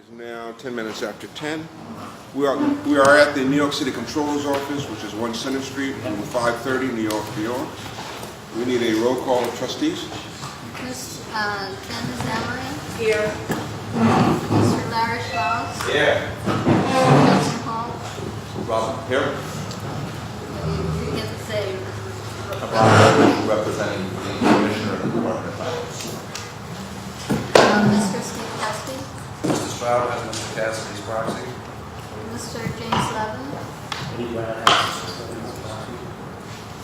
is now 10 minutes after 10. We are at the New York City Controller's Office, which is 1 Center Street, room 530, New York, New York. We need a roll call of trustees. Ms. Dennis Emery. Here. Mr. Larry Strauss. Here. Justin Hall. Robin. Here. You get to say. Representing the Commissioner of the Department of Finance. Mr. Steve Cassidy. Mr. Stroud has Mr. Cassidy's proxy. Mr. James Levin.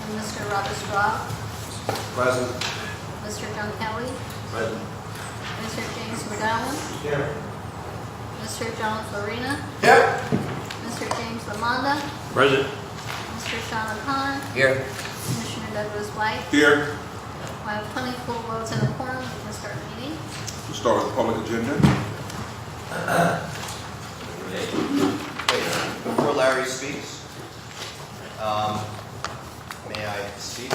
And Mr. Robert Straub. Present. Mr. John Kelly. Present. Mr. James McGowan. Here. Mr. John Florina. Here. Mr. James Lamanda. Present. Mr. Sean O'Connor. Here. Commissioner Douglas White. Here. I have 24 votes in the quorum. We can start the meeting. We'll start with the public agenda. Before Larry speaks, may I speak?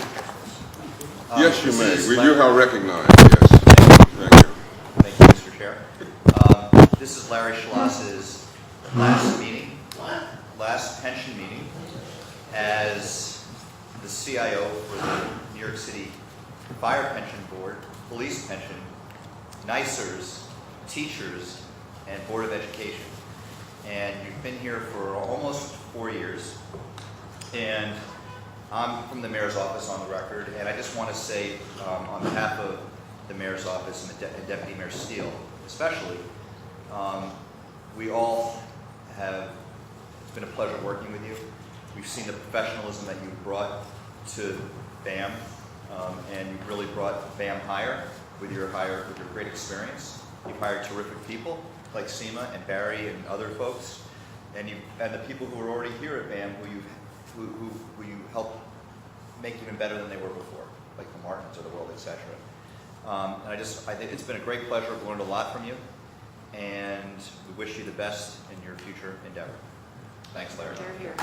Yes, you This may. is We Larry- do have recognized. Yes. Thank you. Thank you, Mr. Chair. This is Larry Schloss's last meeting, last pension meeting as the CIO for the New York City Fire Pension Board, Police Pension, NYSERS, Teachers, and Board of Education. And you've been here for almost 4 years. And I'm from the Mayor's Office on the record, and I just want to say, on behalf of the Mayor's Office and Deputy Mayor Steele, especially, we all have, it's been a pleasure working with you. We've seen the professionalism that you've brought to BAM, and you've really brought BAM higher with your great experience. You've hired terrific people like Seema and Barry and other folks, and the people who are already here at BAM who you helped make even better than they were before, like the Martins of the world, etc. And I think it's been a great pleasure. I've learned a lot from you, and we wish you the best in your future endeavor. Thanks, Larry. Here.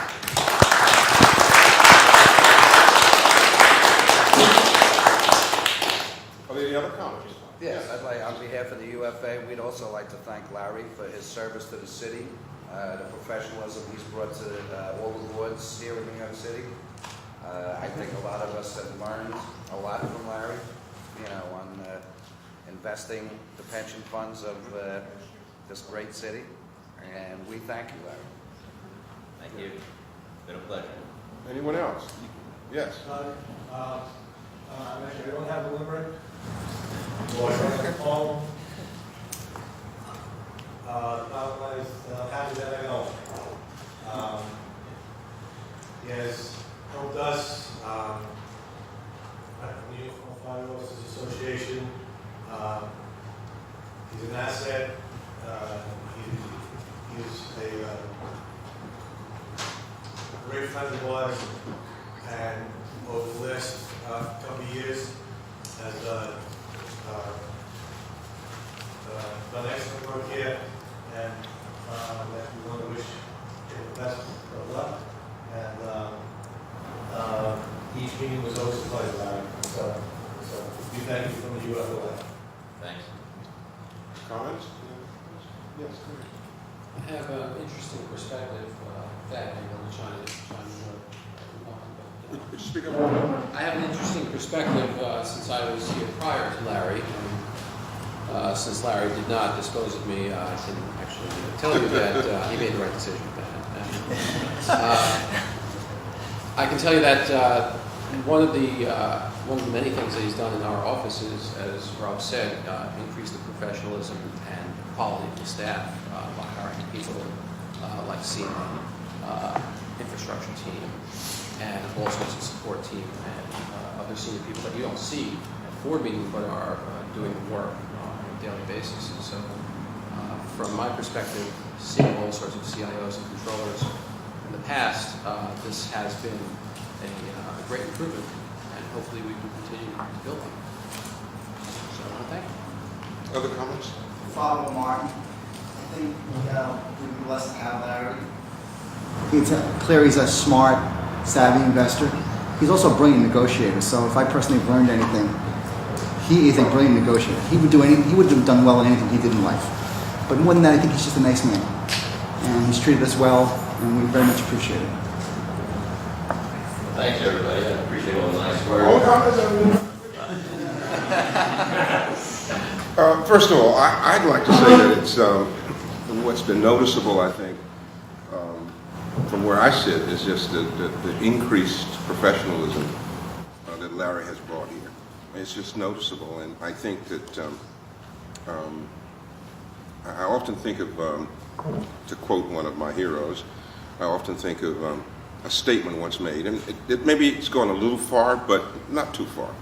Are there any other comments? Yes, I'd like, on behalf of the UFA, we'd also like to thank Larry for his service to the city, the professionalism he's brought to all the boards here in New York City. I think a lot of us have learned a lot from Larry, on investing the pension funds of this great city, and we thank you, Larry. Thank you. It's been a pleasure. Anyone else? Yes. Actually, I don't have a limerick. Well, I don't have a poem. About life, happy that I know. He has helped us, New York Fire Officers Association. He's an asset. He's a great friend of ours, and over the last couple of years has done excellent work here, and that we want to wish him the best of luck. And each meeting was always a pleasure, Larry. So we thank you from the UFOA. Thanks. Comments? Yes. Go ahead. I have an interesting perspective that I'm going to try to Could you speak up? I have an interesting perspective since I was here prior to Larry. Since Larry did not dispose of me, I can actually tell you that he made the right decision. I can tell you that one of the many things that he's done in our office is, as Rob said, increase the professionalism and quality of the staff by hiring people like Seema, infrastructure team, and all sorts of support team and other senior people that you don't see at board meetings but are doing the work on a daily basis. And so, from my perspective, seeing all sorts of CIOs and controllers in the past, this has been a great improvement, and hopefully we can continue to build on it. So I want to thank you. Other comments? Father Martin, I think we'd be blessed to have Larry. It's clear he's a smart, savvy investor. He's also a brilliant negotiator. So if I personally have learned anything, he is a brilliant negotiator. He would do anything. He would have done well in anything he did in life. But more than that, I think he's just a nice man. And he's treated us well, and we very much appreciate it. Thanks, everybody. I appreciate all the nice words. First of all, I'd like to say that it's what's been noticeable, I think, from where I sit, is just the increased professionalism that Larry has brought here. It's just noticeable, and I think that I often think of, to quote one of my heroes, I often think of a statement once made, and maybe it's gone a little far, but not too far.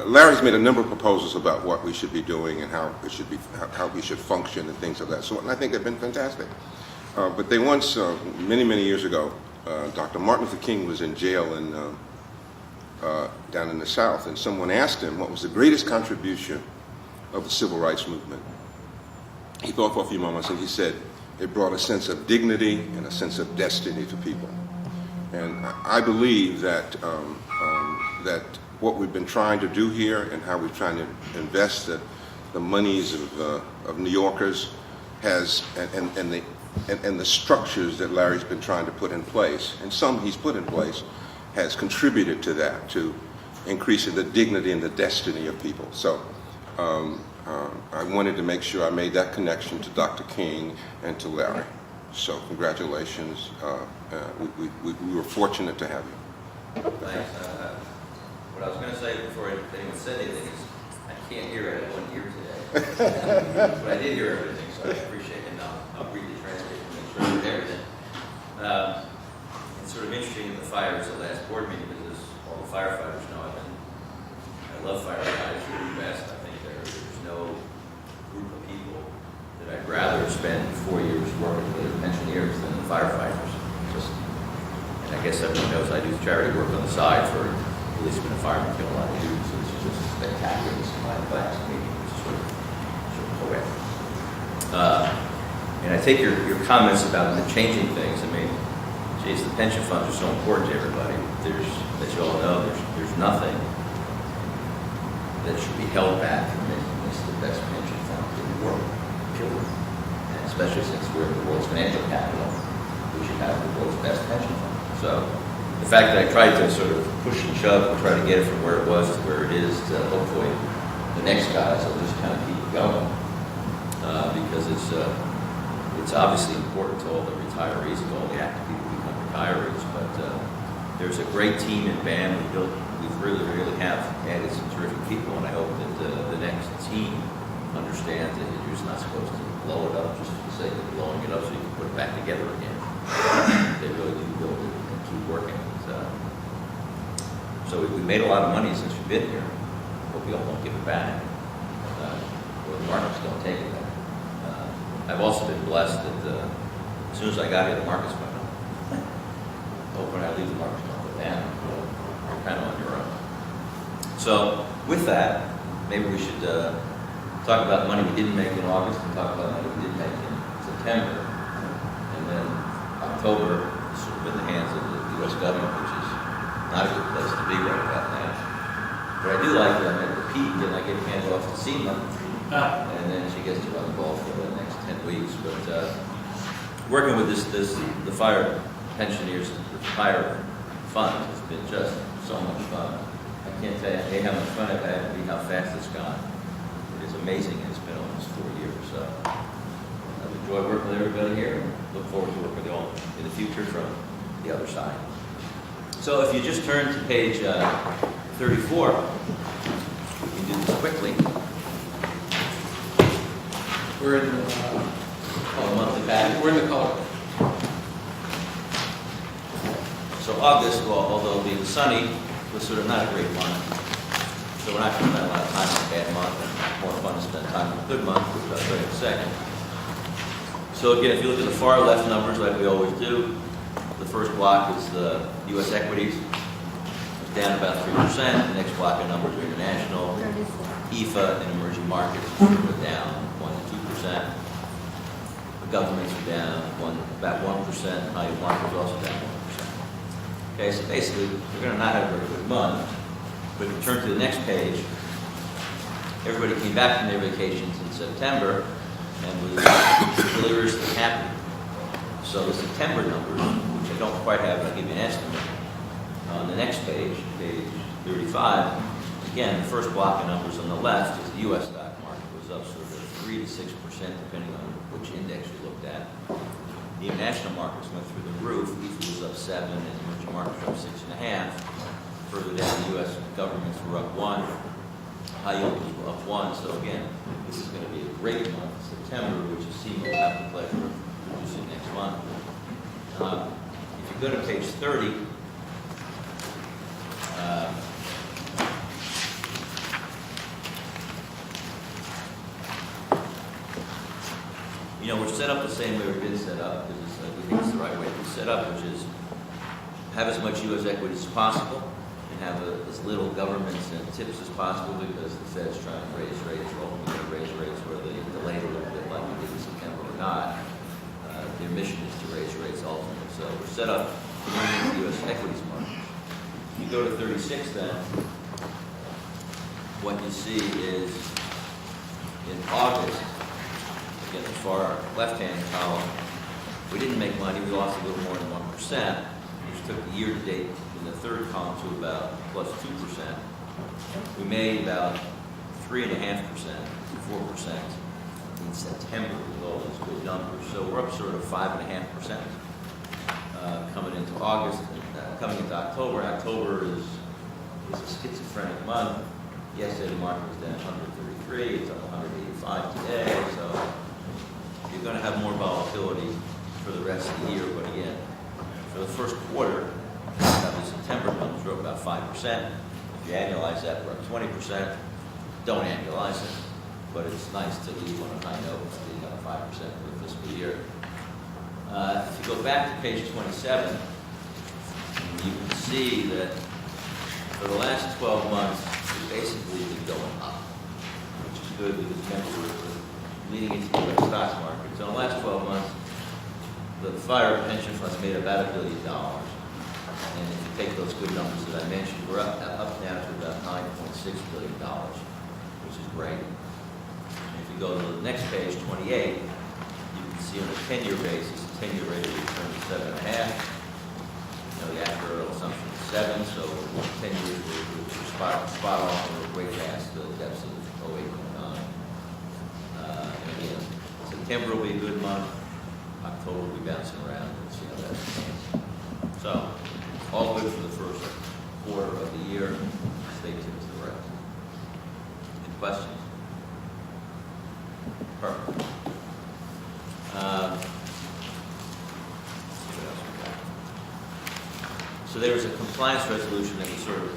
Larry's made a number of proposals about what we should be doing and how it should be, how we should function and things of that sort, and I think they've been fantastic. But they once, many years ago, Dr. Martin Luther King was in jail down in the South, and someone asked him what was the greatest contribution of the civil rights movement. He thought for a few moments, and he said, it brought a sense of dignity and a sense of destiny to people. And I believe that that what we've been trying to do here and how we're trying to invest the monies of New Yorkers has, and the structures that Larry's been trying to put in place, and some he's put in place, has contributed to that, to increasing the dignity and the destiny of people. So I wanted to make sure I made that connection to Dr. King and to Larry. So congratulations. We were fortunate to have you. Thanks. What I was going to say before anyone said anything is I can't hear it. I wasn't here today. But I did hear everything, so I appreciate it. And I'll read the transcript and make sure I heard everything. It's sort of interesting that the fire was the last board meeting because all the firefighters know I love firefighters. They're the best. I think there's no group of people that I'd rather spend 4 years working with pensioners than the firefighters. And I guess everyone knows I do charity work on the side for policemen and firemen kill a lot of dudes, so this is just spectacular. This is my class meeting, which is sort of poetic. And I take your comments about the changing things. I mean, geez, the pension funds are so important to everybody. As you all know, there's nothing that should be held back from making this the best pension fund in the world, period. And especially since we're the world's financial capital, we should have the world's best pension fund. So the fact that I tried to sort of push and shove and try to get it from where it was to where it is to hopefully the next guys will just kind of keep it going because it's obviously important to all the retirees and all the active people who become retirees. But there's a great team in BAM. We really have added some terrific people, and I hope that the next team understands that you're just not supposed to blow it up just for the sake of blowing it up so you can put it back together again. They really do build it and keep working. So we made a lot of money since we've been here. Hope we all don't give it back. Or the markets don't take it back. I've also been blessed that as soon as I got here, the markets went up. Hope when I leave, the markets don't go down. You're kind of on your own. So with that, maybe we should talk about money we didn't make in August and talk about money we did make in September. And then October is sort of in the hands of the U.S. government, which is not a good place to be right about now. But I do like that I'm at the peak and I get hands off to SEMA, and then she gets to run the ball for the next 10 weeks. But working with the fire pensioners, the fire fund has been just so much fun. I can't tell you how much fun I've had and how fast it's gone. It is amazing. It's been almost 4 years. So I've enjoyed working with everybody here and look forward to working with you all in the future from the other side. So if you just turn to page 34, we can do this quickly. We're in Monthly package. we're in the color. So August, well, although being sunny, was sort of not a great month. So we're not going to spend a lot of time on a bad month, and more fun to spend time on a good month, which I'll show you in a second. So again, if you look at the far left numbers like we always do, the first block is the U.S. equities. It's down about 3%. The next block of numbers are international. EFA and emerging markets are down 1 to 2%. The governments are down about 1%. High yield markets are also down 1%. Okay, so basically, we're going to not have a very good month. But if you turn to the next page, everybody came back from their vacations in September, and was deliriously happy. So the September numbers, which I don't quite have, I'll give you an estimate. On the next page, page 35, again, the first block of numbers on the left is the U.S. stock market was up sort of 3 to 6%, depending on which index you looked at. The international markets went through the roof. EAFE was up 7, and emerging markets were up 6.5. Further down, the U.S. governments were up 1. High yield was up 1. So again, this is going to be a great month, September, which is SEMA will have the pleasure of producing next month. If you go to page 30, you know, we're set up the same way we've been set up, because we think it's the right way to be set up, which is have as much U.S. equities as possible and have as little governments and tips as possible, because the Fed's trying to raise rates. We're hoping to raise rates whether they delay a little bit like we did in September or not. Their mission is to raise rates ultimately. So we're set up to move the U.S. equities market. If you go to 36 then, what you see is in August, again, the far left-hand column, we didn't make money, we lost a little more than 1%, which took the year-to-date in the third column to about plus 2%. We made about 3.5%, 4% in September with all those good numbers. So we're up sort of 5.5% coming into August. Coming into October, October is a schizophrenic month. Yesterday the market was down 133, it's up 185 today, so you're going to have more volatility for the rest of the year. But again, for the first quarter, the September numbers were up about 5%. If you annualize that, we're up 20%. Don't annualize it, but it's nice to leave on a high note, being up 5% for the fiscal year. If you go back to page 27, you can see that for the last 12 months, we've basically been going up, which is good because remember, we're leading into the U.S. stock market. So in the last 12 months, the fire pension funds made about $1 billion. And if you take those good numbers that I mentioned, we're up now to about $9.6 billion, which is great. And if you go to the next page, 28, you can see on a 10-year basis, the 10-year rate of return is 7.5. You know, the actuarial assumption is 7, so 10 years we're spot on, we're way past the depths of 08.9. And again, September will be a good month. October will be bouncing around. We'll see how that goes. So, all good for the first quarter of the year. Stay tuned to the rest. Any questions? Perfect. So there was a compliance resolution that we sort of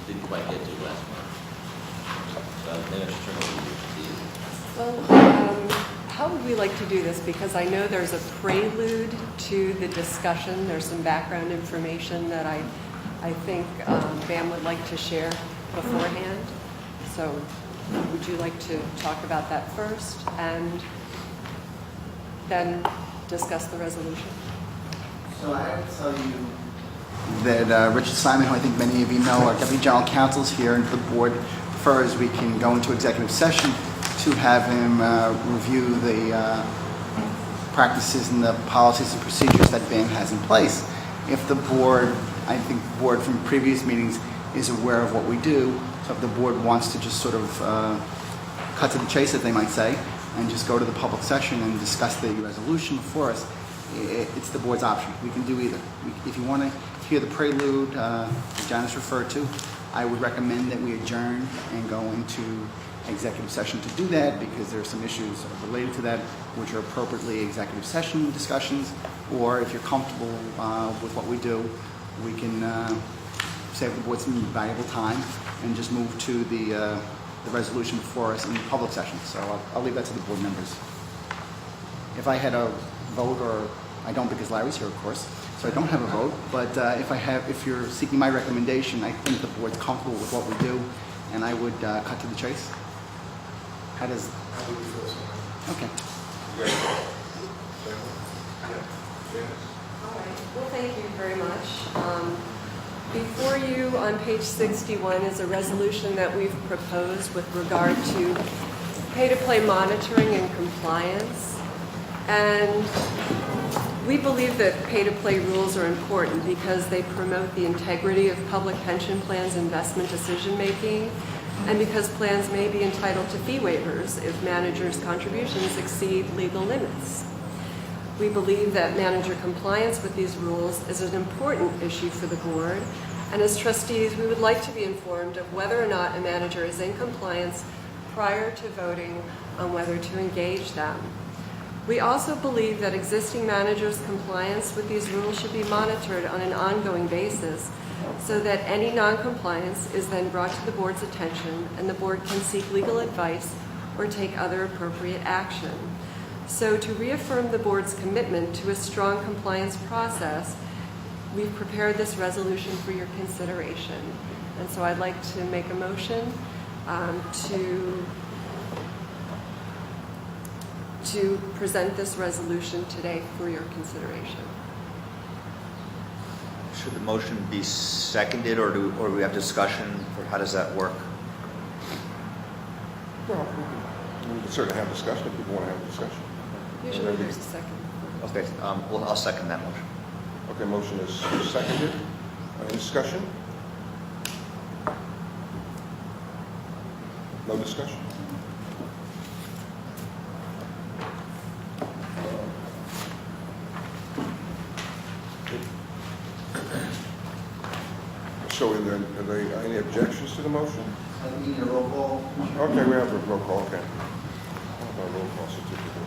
didn't quite get to last month. So maybe I should turn it over to you. Well, how would we like to do this? Because I know there's a prelude to the discussion. There's some background information that I think Bam would like to share beforehand. So would you like to talk about that first and then discuss the resolution? So I would tell you that Richard Simon, who I think many of you know, our Deputy General Counsel, is here, and the board prefers we can go into executive session to have him review the practices and the policies and procedures that BAM has in place. If the board, I think the board from previous meetings is aware of what we do, so if the board wants to just sort of cut to the chase, as they might say, and just go to the public session and discuss the resolution before us, it's the board's option. We can do either. If you want to hear the prelude that Janice referred to, I would recommend that we adjourn and go into executive session to do that, because there are some issues related to that which are appropriately executive session discussions. Or if you're comfortable with what we do, we can save the board some valuable time and just move to the resolution before us in the public session. So I'll leave that to the board members. If I had a vote, or I don't because Larry's here, of course, so I don't have a vote, but if you're seeking my recommendation, I think the board's comfortable with what we do, and I would cut to the chase. How does... Okay. All right. Well, thank you very much. Before you on page 61 is a resolution that we've proposed with regard to pay-to-play monitoring and compliance. And we believe that pay-to-play rules are important because they promote the integrity of public pension plans' investment decision-making, and because plans may be entitled to fee waivers if managers' contributions exceed legal limits. We believe that manager compliance with these rules is an important issue for the board, and as trustees, we would like to be informed of whether or not a manager is in compliance prior to voting on whether to engage them. We also believe that existing managers' compliance with these rules should be monitored on an ongoing basis so that any non-compliance is then brought to the board's attention and the board can seek legal advice or take other appropriate action. So to reaffirm the board's commitment to a strong compliance process, we've prepared this resolution for your consideration. And so I'd like to make a motion to present this resolution today for your consideration. Should the motion be seconded, or do we have discussion, or how does that work? Well, we can certainly have discussion if people want to have a discussion. Usually there's a second. Okay, well, I'll second that motion. Okay, motion is seconded. Any discussion? No discussion? So are there any objections to the motion? I need a roll call. Okay, we have a roll call, okay. How about a roll call certificate?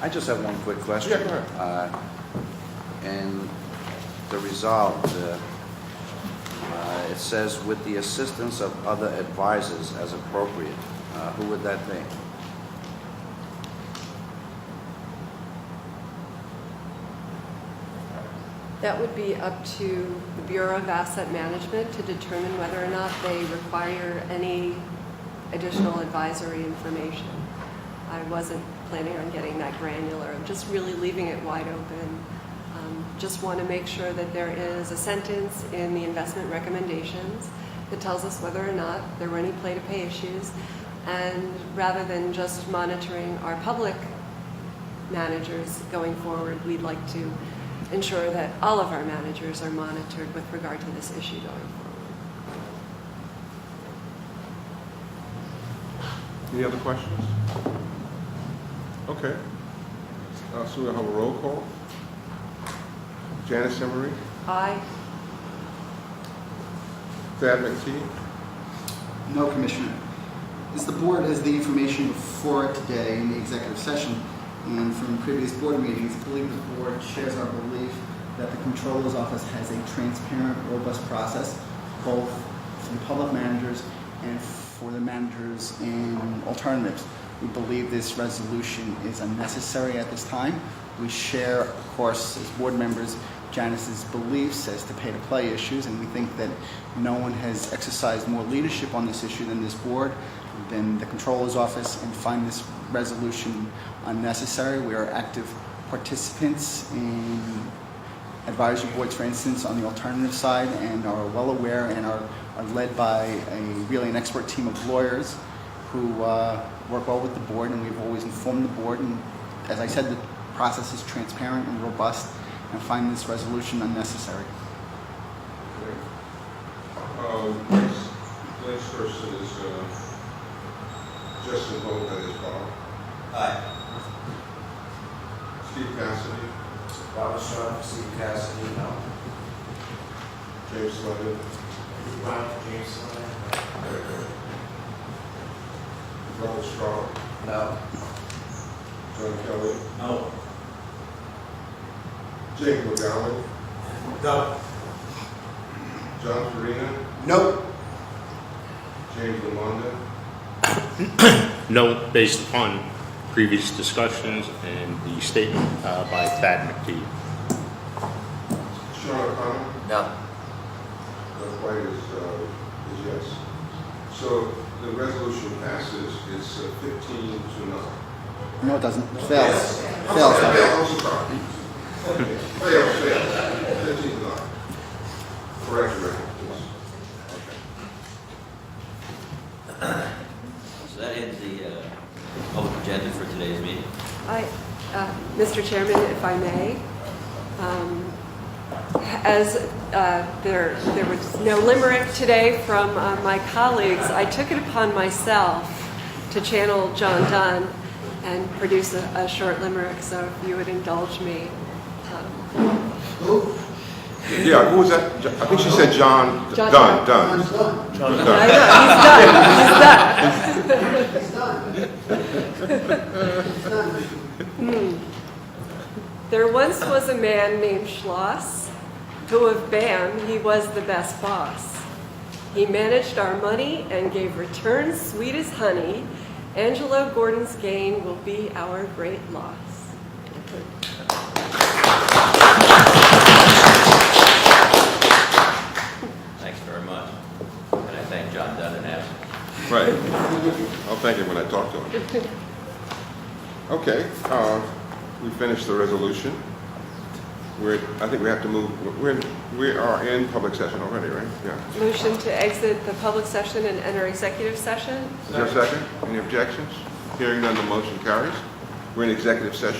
I just have one quick question. Yeah, go ahead. And the resolve, it says, with the assistance of other advisors as appropriate. Who would that be? That would be up to the Bureau of Asset Management to determine whether or not they require any additional advisory information. I wasn't planning on getting that granular. I'm just really leaving it wide open. Just want to make sure that there is a sentence in the investment recommendations that tells us whether or not there were any play-to-pay issues. And rather than just monitoring our public managers going forward, we'd like to ensure that all of our managers are monitored with regard to this issue going forward. Any other questions? Okay. So we'll have a roll call. Janice Emery, Aye. Thad McTee, No, Commissioner. As the board has the information before it today in the executive session and from previous board meetings, I believe the board shares our belief that the Comptroller's Office has a transparent, robust process, both for the public managers and for the managers in alternatives. We believe this resolution is unnecessary at this time. We share, of course, as board members, Janice's beliefs as to pay-to-play issues, and we think that no one has exercised more leadership on this issue than this board, than the Comptroller's Office, and find this resolution unnecessary. We are active participants in advisory boards, for instance, on the alternative side, and are well aware and are led by an expert team of lawyers who work well with the board, and we've always informed the board. And as I said, the process is transparent and robust, and find this resolution unnecessary. Next person is Justin Holt, that is Bob. Aye. Steve Cassidy, Robert Shaw, Steve Cassidy, no. James London, James. Robert Straw, No. John Kelly, No. Jake McGowan, No. John Farina, No. James Lamonda, No, based upon previous discussions and the statement by Thad McTee. Sean O'Connor, No. quite as yes. So the resolution passes, it's 15 to 9. No, it doesn't. Fails. Fails. I'm sorry. Fails. 15 to 9. Correct, please. Okay. So that ends the public agenda for today's meeting. Mr. Chairman, if I may, as there was no limerick today from my colleagues, I took it upon myself to channel John Donne and produce a short limerick, so if you would indulge me. Yeah, who was that? I think she said John John Dunn. Dunn. Dunn. I know, he's done. There once was a man named Schloss, who of BAM he was the best boss. He managed our money and gave returns sweet as honey. Angelo Gordon's gain will be our great loss. Thanks very much. And I thank John Dunn and Absent. Right. I'll thank him when I talk to him. Okay, we finished the resolution. I think we have to move, we are in public session already, right? Yeah. Motion to exit the public session and enter executive session. Is there a second? Any objections? Hearing none, the motion carries. We're in executive session.